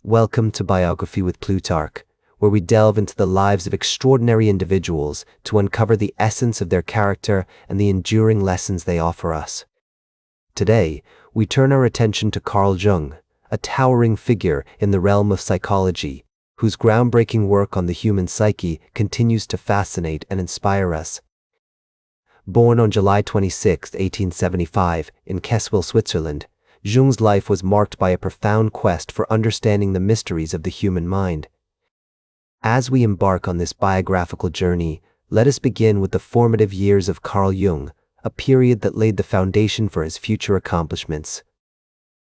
Welcome to Biography with Plutarch, where we delve into the lives of extraordinary individuals to uncover the essence of their character and the enduring lessons they offer us. Today, we turn our attention to Carl Jung, a towering figure in the realm of psychology, whose groundbreaking work on the human psyche continues to fascinate and inspire us. Born on July 26, 1875, in Keswil, Switzerland, Jung's life was marked by a profound quest for understanding the mysteries of the human mind. As we embark on this biographical journey, let us begin with the formative years of Carl Jung, a period that laid the foundation for his future accomplishments.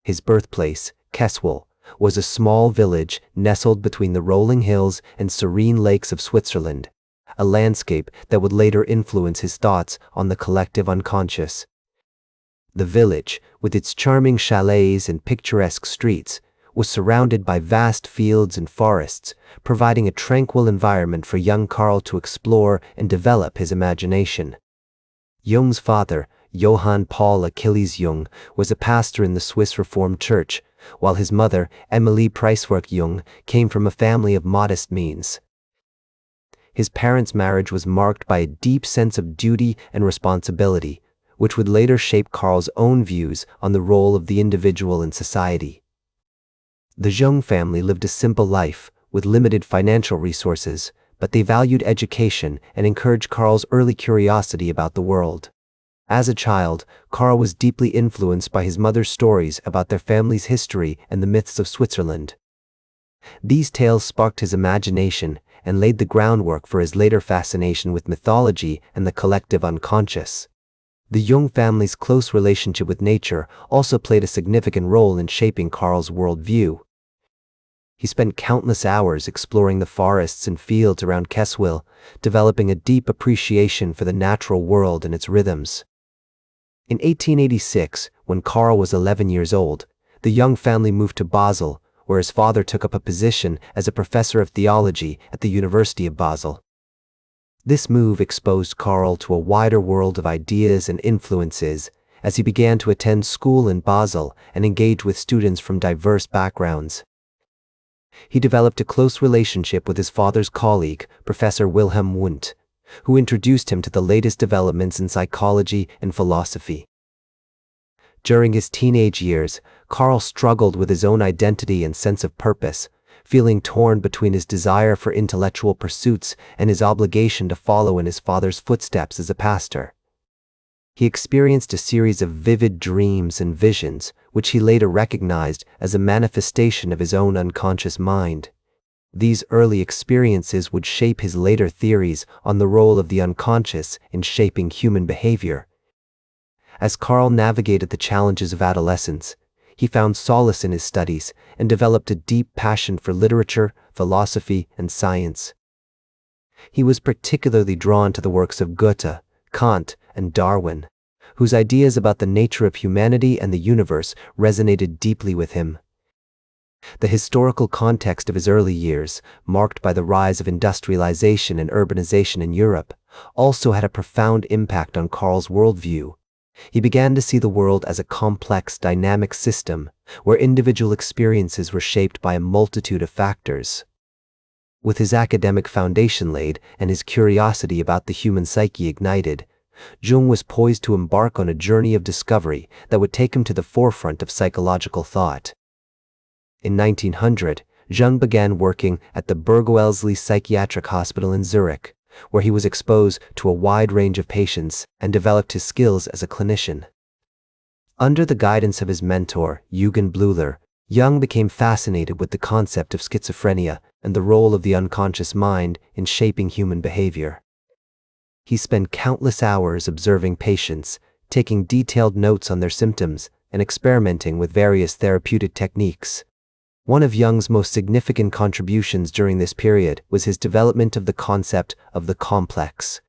His birthplace, Keswil, was a small village nestled between the rolling hills and serene lakes of Switzerland, a landscape that would later influence his thoughts on the collective unconscious. The village, with its charming chalets and picturesque streets, was surrounded by vast fields and forests, providing a tranquil environment for young Carl to explore and develop his imagination. Jung's father, Johann Paul Achilles Jung, was a pastor in the Swiss Reformed Church, while his mother, Emilie Preiswerk Jung, came from a family of modest means. His parents' marriage was marked by a deep sense of duty and responsibility, which would later shape Carl's own views on the role of the individual in society. The Jung family lived a simple life, with limited financial resources, but they valued education and encouraged Carl's early curiosity about the world. As a child, Carl was deeply influenced by his mother's stories about their family's history and the myths of Switzerland. These tales sparked his imagination and laid the groundwork for his later fascination with mythology and the collective unconscious. The Jung family's close relationship with nature also played a significant role in shaping Carl's worldview. He spent countless hours exploring the forests and fields around Keswil, developing a deep appreciation for the natural world and its rhythms. In 1886, when Carl was 11 years old, the Jung family moved to Basel, where his father took up a position as a professor of theology at the University of Basel. This move exposed Carl to a wider world of ideas and influences as he began to attend school in Basel and engage with students from diverse backgrounds. He developed a close relationship with his father's colleague, Professor Wilhelm Wundt, who introduced him to the latest developments in psychology and philosophy. During his teenage years, Carl struggled with his own identity and sense of purpose, feeling torn between his desire for intellectual pursuits and his obligation to follow in his father's footsteps as a pastor. He experienced a series of vivid dreams and visions, which he later recognized as a manifestation of his own unconscious mind. These early experiences would shape his later theories on the role of the unconscious in shaping human behavior. As Carl navigated the challenges of adolescence, he found solace in his studies and developed a deep passion for literature, philosophy, and science. He was particularly drawn to the works of Goethe, Kant, and Darwin, whose ideas about the nature of humanity and the universe resonated deeply with him. The historical context of his early years, marked by the rise of industrialization and urbanization in Europe, also had a profound impact on Carl's worldview. He began to see the world as a complex, dynamic system, where individual experiences were shaped by a multitude of factors. With his academic foundation laid and his curiosity about the human psyche ignited, Jung was poised to embark on a journey of discovery that would take him to the forefront of psychological thought. In 1900, Jung began working at the Bergwelsli Psychiatric Hospital in Zurich, where he was exposed to a wide range of patients and developed his skills as a clinician. Under the guidance of his mentor, Eugen Bleuler, Jung became fascinated with the concept of schizophrenia and the role of the unconscious mind in shaping human behavior. He spent countless hours observing patients, taking detailed notes on their symptoms, and experimenting with various therapeutic techniques. One of Jung's most significant contributions during this period was his development of the concept of the complex.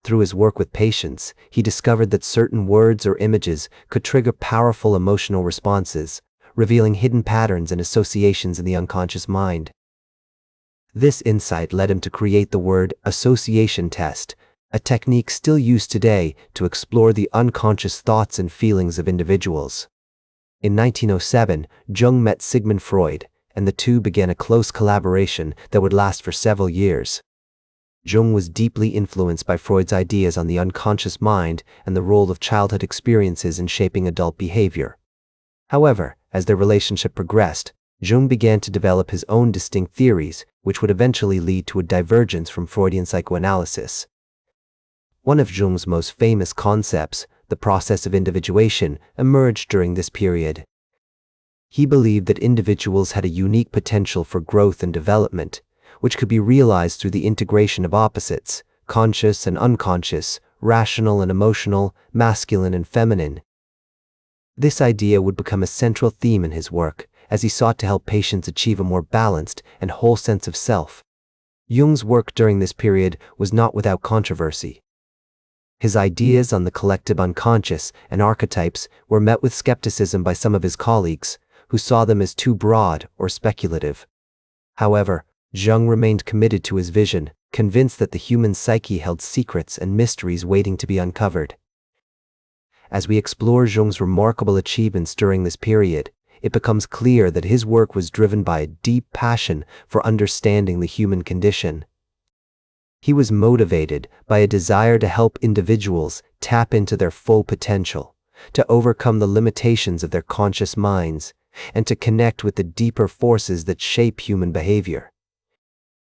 Through his work with patients, he discovered that certain words or images could trigger powerful emotional responses, revealing hidden patterns and associations in the unconscious mind. This insight led him to create the word association test, a technique still used today to explore the unconscious thoughts and feelings of individuals. In 1907, Jung met Sigmund Freud and the two began a close collaboration that would last for several years. Jung was deeply influenced by Freud's ideas on the unconscious mind and the role of childhood experiences in shaping adult behavior. However, as their relationship progressed, Jung began to develop his own distinct theories, which would eventually lead to a divergence from Freudian psychoanalysis. One of Jung's most famous concepts, the process of individuation, emerged during this period. He believed that individuals had a unique potential for growth and development, which could be realized through the integration of opposites, conscious and unconscious, rational and emotional, masculine and feminine. This idea would become a central theme in his work, as he sought to help patients achieve a more balanced and whole sense of self. Jung's work during this period was not without controversy. His ideas on the collective unconscious and archetypes were met with skepticism by some of his colleagues, who saw them as too broad or speculative. However, Jung remained committed to his vision, convinced that the human psyche held secrets and mysteries waiting to be uncovered. As we explore Jung's remarkable achievements during this period, it becomes clear that his work was driven by a deep passion for understanding the human condition. He was motivated by a desire to help individuals tap into their full potential, to overcome the limitations of their conscious minds, and to connect with the deeper forces that shape human behavior.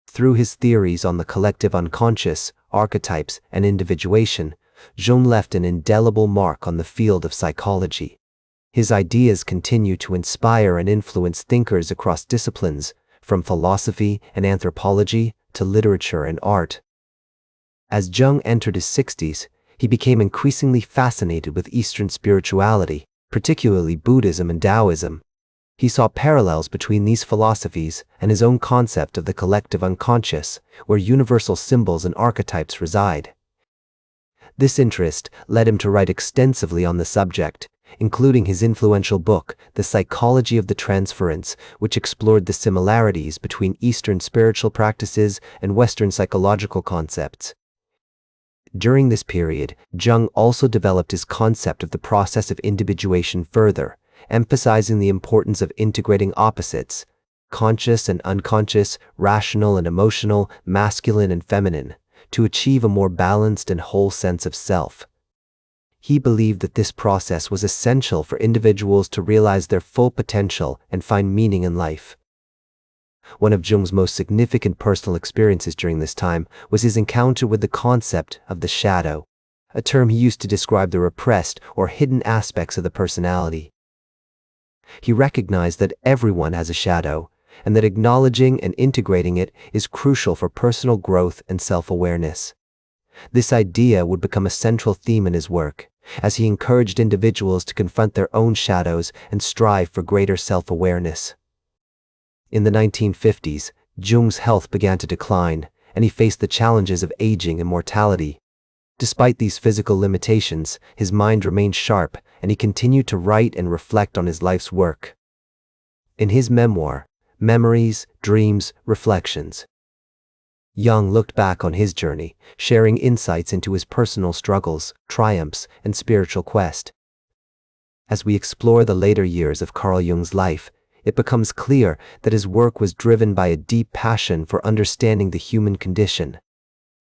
Through his theories on the collective unconscious, archetypes, and individuation, Jung left an indelible mark on the field of psychology. His ideas continue to inspire and influence thinkers across disciplines, from philosophy and anthropology to literature and art. As Jung entered his 60s, he became increasingly fascinated with Eastern spirituality, particularly Buddhism and Taoism. He saw parallels between these philosophies and his own concept of the collective unconscious, where universal symbols and archetypes reside. This interest led him to write extensively on the subject, including his influential book, The Psychology of the Transference, which explored the similarities between Eastern spiritual practices and Western psychological concepts. During this period, Jung also developed his concept of the process of individuation further, emphasizing the importance of integrating opposites, conscious and unconscious, rational and emotional, masculine and feminine, to achieve a more balanced and whole sense of self. He believed that this process was essential for individuals to realize their full potential and find meaning in life. One of Jung's most significant personal experiences during this time was his encounter with the concept of the shadow, a term he used to describe the repressed or hidden aspects of the personality. He recognized that everyone has a shadow, and that acknowledging and integrating it is crucial for personal growth and self-awareness. This idea would become a central theme in his work, as he encouraged individuals to confront their own shadows and strive for greater self-awareness. In the 1950s, Jung's health began to decline, and he faced the challenges of aging and mortality. Despite these physical limitations, his mind remained sharp, and he continued to write and reflect on his life's work. In his memoir, Memories, Dreams, Reflections, Jung looked back on his journey, sharing insights into his personal struggles, triumphs, and spiritual quest. As we explore the later years of Carl Jung's life, it becomes clear that his work was driven by a deep passion for understanding the human condition.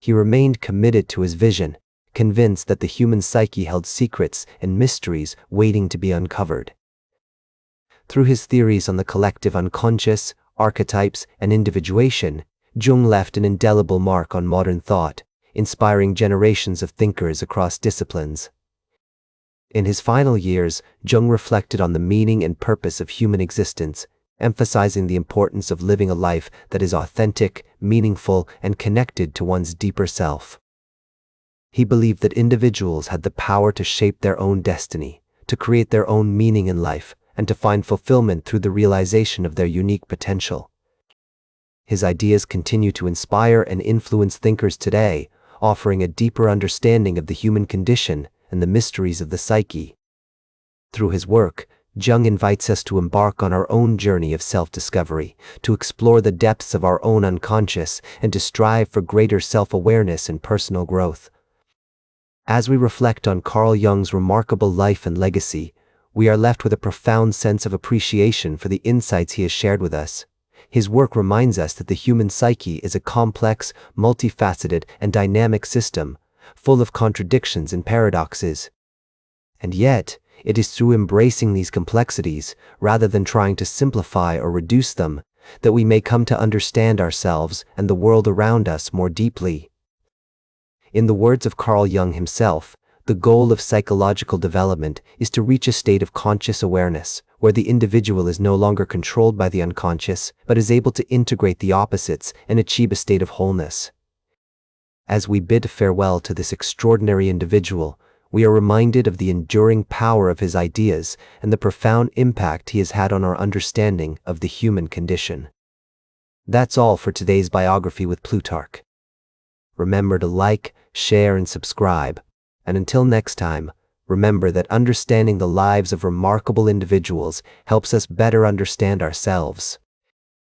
He remained committed to his vision, convinced that the human psyche held secrets and mysteries waiting to be uncovered. Through his theories on the collective unconscious, archetypes, and individuation, Jung left an indelible mark on modern thought, inspiring generations of thinkers across disciplines. In his final years, Jung reflected on the meaning and purpose of human existence, emphasizing the importance of living a life that is authentic, meaningful, and connected to one's deeper self. He believed that individuals had the power to shape their own destiny, to create their own meaning in life, and to find fulfillment through the realization of their unique potential. His ideas continue to inspire and influence thinkers today, offering a deeper understanding of the human condition and the mysteries of the psyche. Through his work, Jung invites us to embark on our own journey of self-discovery, to explore the depths of our own unconscious, and to strive for greater self-awareness and personal growth. As we reflect on Carl Jung's remarkable life and legacy, we are left with a profound sense of appreciation for the insights he has shared with us. His work reminds us that the human psyche is a complex, multifaceted, and dynamic system, full of contradictions and paradoxes. And yet, it is through embracing these complexities, rather than trying to simplify or reduce them, that we may come to understand ourselves and the world around us more deeply. In the words of Carl Jung himself, the goal of psychological development is to reach a state of conscious awareness, where the individual is no longer controlled by the unconscious, but is able to integrate the opposites and achieve a state of wholeness. As we bid farewell to this extraordinary individual, we are reminded of the enduring power of his ideas and the profound impact he has had on our understanding of the human condition. That's all for today's biography with Plutarch. Remember to like, share, and subscribe. And until next time, remember that understanding the lives of remarkable individuals helps us better understand ourselves.